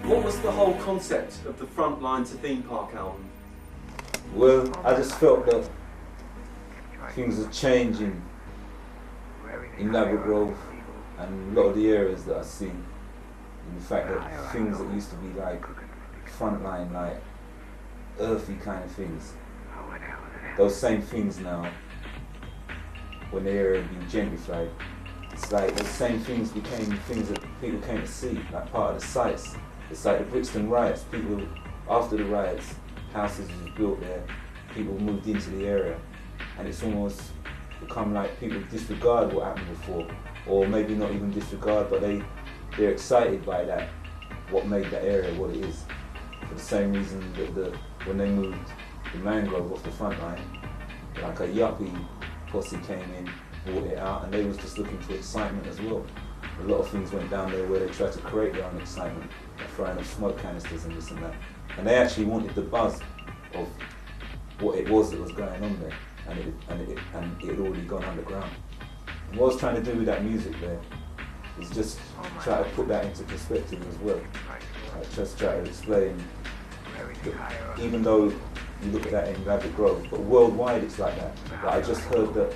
What was the whole concept of the Frontline to Theme Park album? Well, I just felt that things are changing in Grove and a lot of the areas that I've seen. In the fact that things that used to be like frontline, like earthy kind of things, those same things now, when the area being gentrified, it's like those same things became things that people came to see, like part of the sites. It's like the Brixton riots, people, after the riots, houses was built there, people moved into the area, and it's almost become like people disregard what happened before, or maybe not even disregard, but they're excited by that, what made that area what it is. For the same reason that when they moved the mangrove off the front line, like a yuppie posse came in, bought it out, and they was just looking for excitement as well. A lot of things went down there where they tried to create their own excitement, like throwing up smoke canisters and this and that. And they actually wanted the buzz of what it was that was going on there, and it had already gone underground. And what I was trying to do with that music there is just try to put that into perspective as well. Just try to explain that even though you look at that in Laverick Grove, but worldwide it's like that. But I just heard that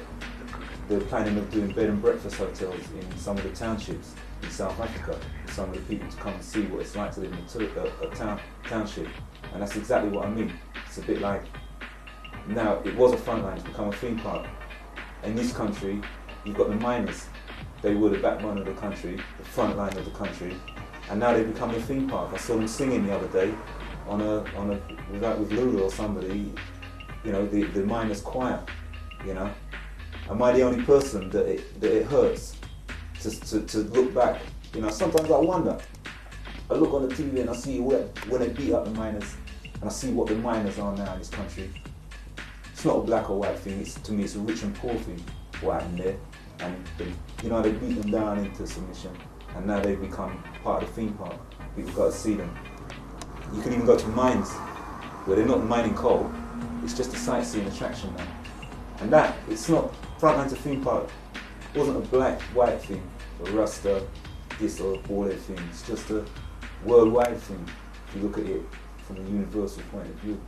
they're planning of doing bed and breakfast hotels in some of the townships in South Africa for some of the people to come and see what it's like to live in a township. And that's exactly what I mean. It's a bit like, now it was a frontline, it's become a theme park. In this country, you've got the miners. They were the backbone of the country, the front line of the country, and now they've become a theme park. I saw them singing the other day with Lula or somebody, you know, the miners' choir, you know. Am I the only person that it hurts to look back? You know, sometimes I wonder. I look on the TV and I see when they beat up the miners, and I see what the miners are now in this country. It's not a black or white thing. To me, it's a rich and poor thing. What happened there? And they beat them down into submission, and now they've become part of the theme park. People got to see them. You can even go to mines where they're not mining coal. It's just a sightseeing attraction now. And that, it's not, Frontline to Theme Park wasn't a black-white thing, a Rasta, this or all that thing. It's just a worldwide thing, if you look at it from a universal point of view.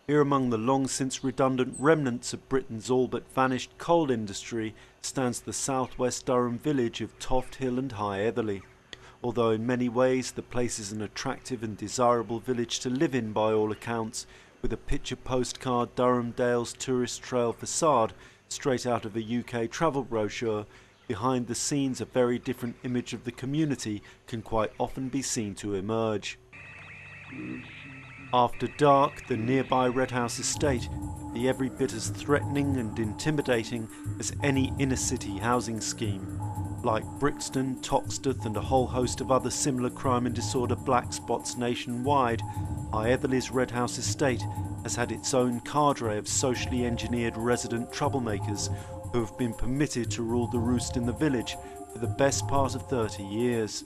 Here among the long since redundant remnants of Britain's all but vanished coal industry stands the southwest Durham village of Toft Hill and High Etherley. Although in many ways the place is an attractive and desirable village to live in by all accounts, with a picture postcard Durham Dales tourist trail facade straight out of a UK travel brochure, behind the scenes a very different image of the community can quite often be seen to emerge. After dark, the nearby Red House estate would be every bit as threatening and intimidating as any inner city housing scheme. Like Brixton, Toxteth and a whole host of other similar crime and disorder black spots nationwide, High Etherley's Red House estate has had its own cadre of socially engineered resident troublemakers who have been permitted to rule the roost in the village for the best part of 30 years.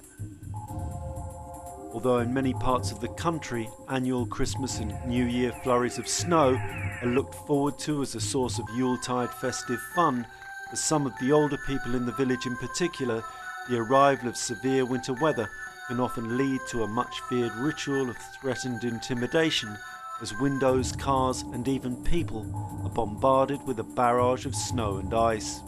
Although in many parts of the country, annual Christmas and New Year flurries of snow are looked forward to as a source of Yuletide festive fun, for some of the older people in the village in particular, the arrival of severe winter weather can often lead to a much feared ritual of threatened intimidation, as windows, cars and even people are bombarded with a barrage of snow and ice.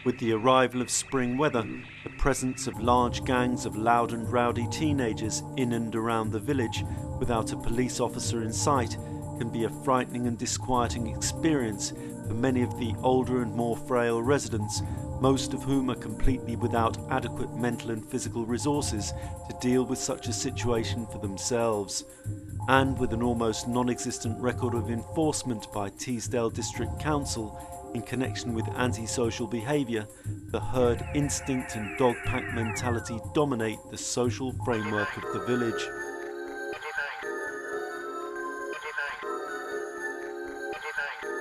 With the arrival of spring weather, the presence of large gangs of loud and rowdy teenagers in and around the village without a police officer in sight can be a frightening and disquieting experience for many of the older and more frail residents, most of whom are completely without adequate mental and physical resources to deal with such a situation for themselves. and with an almost non-existent record of enforcement by Teesdale District Council in connection with antisocial behaviour, the herd instinct and dog pack mentality dominate the social framework of the village.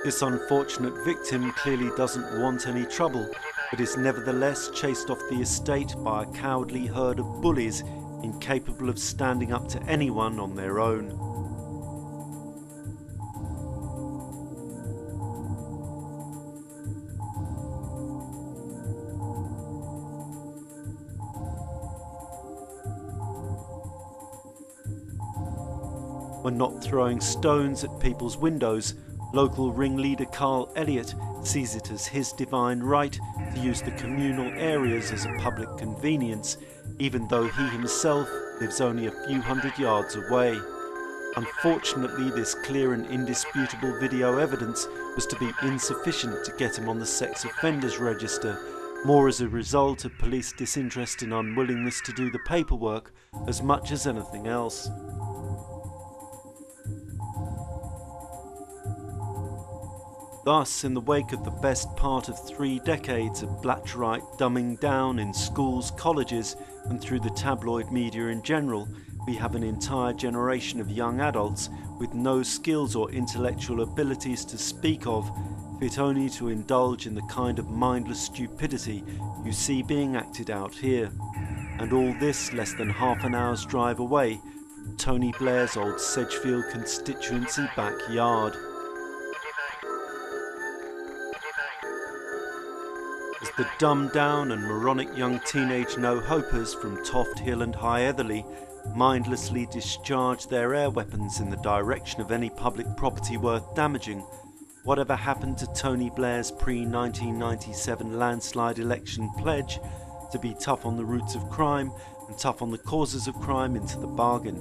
This unfortunate victim clearly doesn't want any trouble, but is nevertheless chased off the estate by a cowardly herd of bullies incapable of standing up to anyone on their own. When not throwing stones at people's windows, local ringleader Carl Elliott sees it as his divine right to use the communal areas as a public convenience, even though he himself lives only a few hundred yards away. Unfortunately, this clear and indisputable video evidence was to be insufficient to get him on the sex offenders register, more as a result of police disinterest and unwillingness to do the paperwork as much as anything else. Thus, in the wake of the best part of 3 decades of Blatcherite dumbing down in schools, colleges, and through the tabloid media in general, we have an entire generation of young adults with no skills or intellectual abilities to speak of, fit only to indulge in the kind of mindless stupidity you see being acted out here. And all this less than half an hour's drive away from Tony Blair's old Sedgefield constituency backyard. As the dumbed down and moronic young teenage no-hopers from Toft Hill and High Etherley mindlessly discharge their air weapons in the direction of any public property worth damaging, whatever happened to Tony Blair's pre-1997 landslide election pledge to be tough on the roots of crime and tough on the causes of crime into the bargain?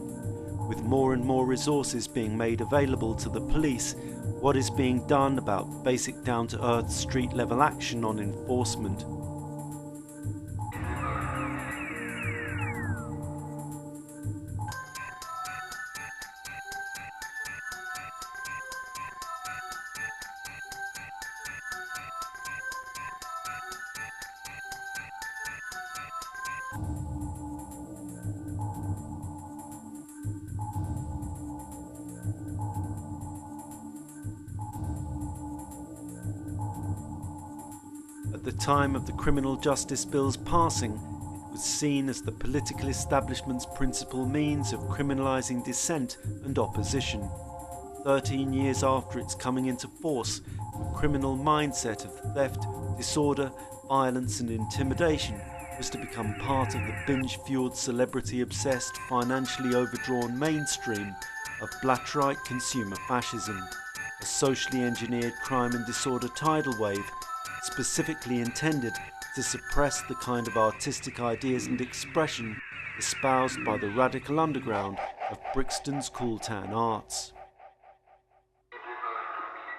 With more and more resources being made available to the police, what is being done about basic down-to-earth street-level action on enforcement? At the time of the Criminal Justice Bill's passing, it was seen as the political establishment's principal means of criminalising dissent and opposition. 13 years after its coming into force, the criminal mindset of theft, disorder, violence and intimidation was to become part of the binge-fueled, celebrity-obsessed, financially overdrawn mainstream of Blatcherite consumer fascism, a socially engineered crime and disorder tidal wave specifically intended to suppress the kind of artistic ideas and expression espoused by the radical underground of Brixton's cool town arts.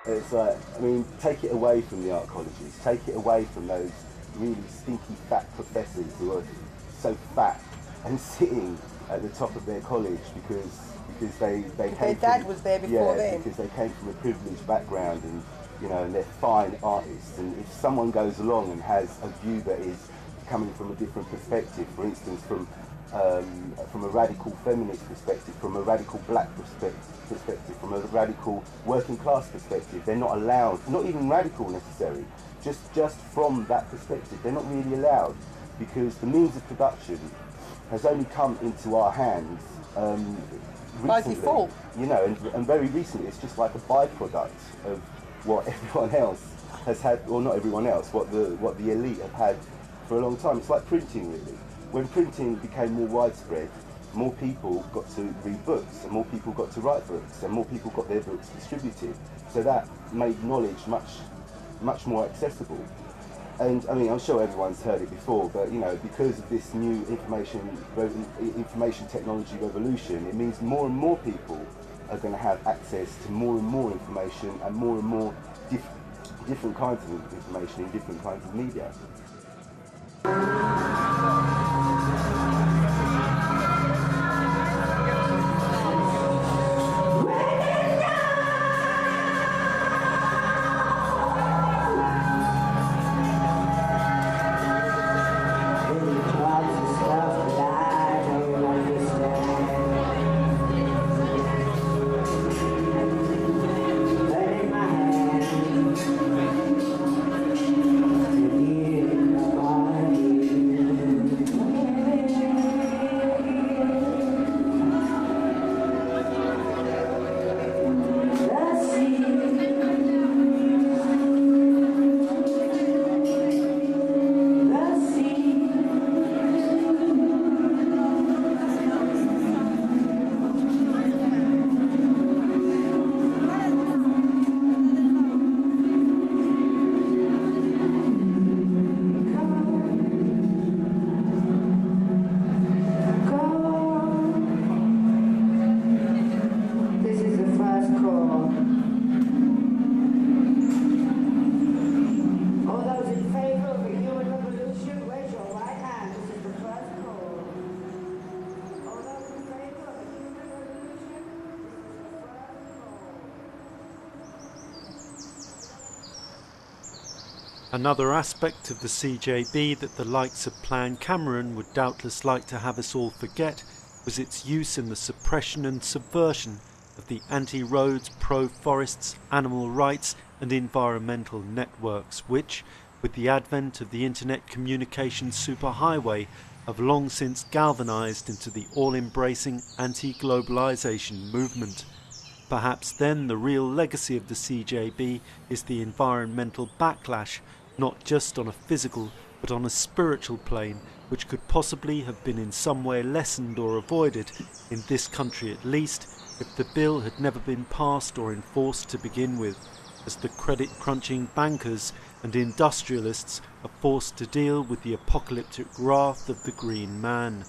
It's like, I mean, take it away from the art colleges, take it away from those really stinky fat professors who are so fat and sitting at the top of their college because they came their dad was there before them. Because they came from a privileged background and and they're fine artists, and if someone goes along and has a view that is coming from a different perspective, for instance from a radical feminist perspective, from a radical black perspective, from a radical working class perspective, they're not allowed, not even radical necessarily, just from that perspective, they're not really allowed, because the means of production has only come into our hands recently, by default. And very recently it's just like a byproduct of what everyone else has had, or not everyone else, what the elite have had for a long time. It's like printing, really. When printing became more widespread, more people got to read books, and more people got to write books, and more people got their books distributed. So that made knowledge much more accessible. And I mean, I'm sure everyone's heard it before, but because of this new information technology revolution, it means more and more people are going to have access to more and more information and more different kinds of information in different kinds of media. Another aspect of the CJB that the likes of Plan Cameron would doubtless like to have us all forget was its use in the suppression and subversion of the anti-roads, pro-forests, animal rights and environmental networks which, with the advent of the internet communication superhighway, have long since galvanised into the all-embracing anti-globalisation movement. Perhaps then the real legacy of the CJB is the environmental backlash, not just on a physical but on a spiritual plane, which could possibly have been in some way lessened or avoided, in this country at least, if the bill had never been passed or enforced to begin with, as the credit-crunching bankers and industrialists are forced to deal with the apocalyptic wrath of the green man.